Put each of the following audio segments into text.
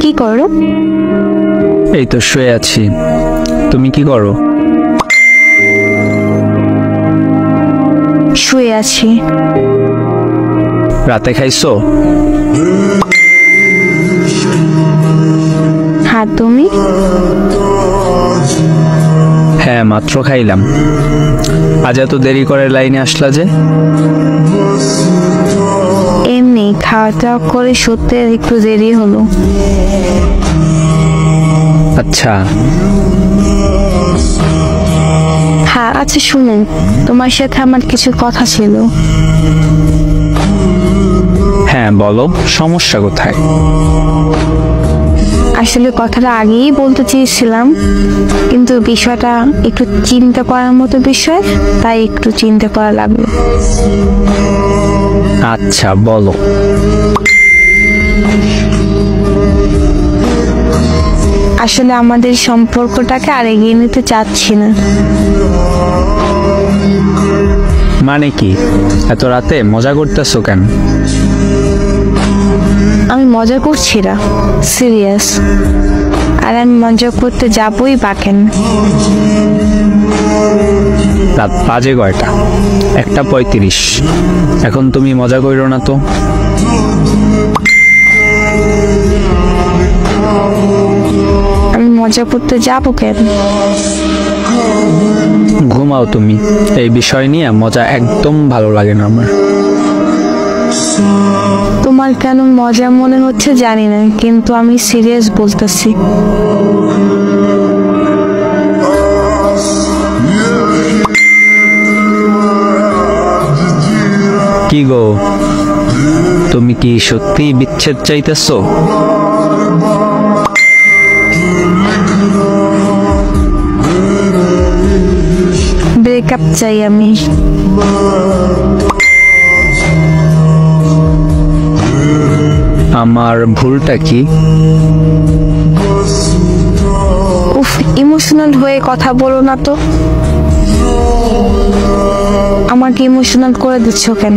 কি করো? এই তো শুয়ে আছি। তুমি কি করো? শুয়ে আছি। রাতে খাইছো? হ্যাঁ, তুমি? হ্যাঁ, মাত্র খাইলাম। আজ এত দেরি করে লাইনে আসলা যে? এমনি খাওয়া দাওয়া করে সত্যি একটু দেরি হলো। আচ্ছা। হ্যাঁ, আচ্ছা শুনুন, তোমার সাথে আমার কিছু কথা ছিল। হ্যাঁ বলো, সমস্যা কোথায়? আসলে কথাটা আগেই বলতে চেয়েছিলাম, কিন্তু বিষয়টা একটু চিন্তা করার মতো বিষয়, তাই একটু চিন্তা করা লাগলো। আচ্ছা বলো। আসলে আমাদের সম্পর্কটাকে আর এগিয়ে নিতে চাচ্ছি না। মানে কি? এত রাতে মজা করতেছো কেন? আমি মজা করছি না, সিরিয়াস। আর আমি মজা করতে যাবই বা কেন? রাত বাজে কয়টা? 1:35। এখন তুমি মজা করো না তো। আমি মজা করতে যাবো কেন? ঘুমাও তুমি। এই বিষয় নিয়ে মজা একদম ভালো লাগে না আমার। তোমার কেন মজা মনে হচ্ছে জানি না, কিন্তু আমি সিরিয়াস বলতেছি। কি গো, তুমি কি সত্যি বিচ্ছেদ চাইতেছো? ব্রেকআপ চাই আমি। আমার ভুলটা কি? উফ, ইমোশনাল হয়ে কথা বলো না তো। আমাকে ইমোশনাল করে দিচ্ছ কেন?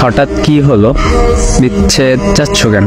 হঠাৎ কি হলো? বিচ্ছেদ চাচ্ছ কেন?